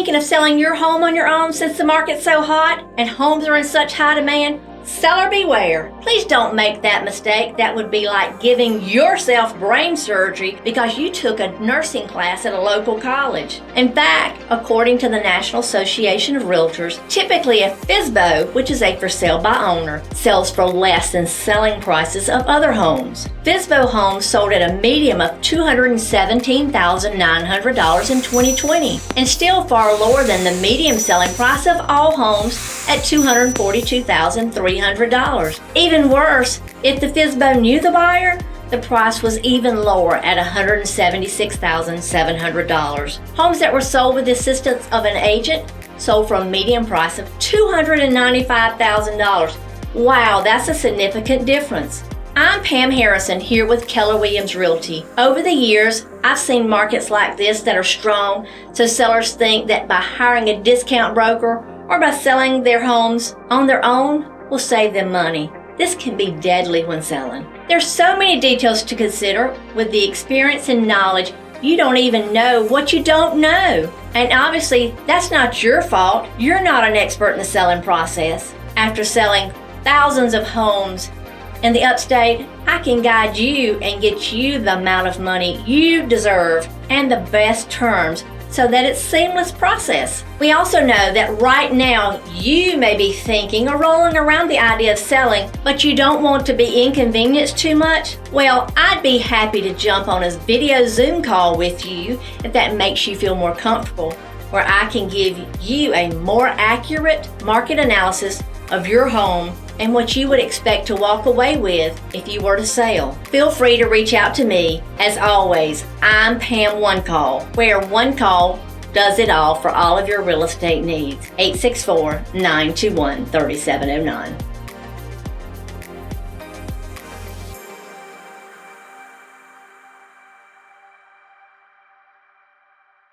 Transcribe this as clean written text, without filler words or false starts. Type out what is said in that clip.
Thinking of selling your home on your own since the market's so hot and homes are in such high demand? Seller beware. Please don't make that mistake. That would be like giving yourself brain surgery because you took a nursing class at a local college. In fact, according to the National Association of Realtors, typically a FSBO, which is a for sale by owner, sells for less than selling prices of other homes. FSBO homes sold at a median of $217,900 in 2020 and still far lower than the median selling price of all homes at $242,300. Even worse, if the FSBO knew the buyer, the price was even lower at $176,700. Homes that were sold with the assistance of an agent sold for a median price of $295,000. Wow, that's a significant difference. I'm Pam Harrison here with Keller Williams Realty. Over the years, I've seen markets like this that are strong, so sellers think that by hiring a discount broker or by selling their homes on their own will save them money. This can be deadly when selling. There's so many details to consider. With the experience and knowledge, you don't even know what you don't know. And obviously, that's not your fault. You're not an expert in the selling process. After selling thousands of homes in the upstate, I can guide you and get you the amount of money you deserve and the best terms so that it's a seamless process. We also know that right now you may be thinking or rolling around the idea of selling, but you don't want to be inconvenienced too much. Well, I'd be happy to jump on a video Zoom call with you if that makes you feel more comfortable, where I can give you a more accurate market analysis of your home and what you would expect to walk away with if you were to sell. Feel free to reach out to me. As always, I'm Pam One Call, where one call does it all for all of your real estate needs. 864-921-3709.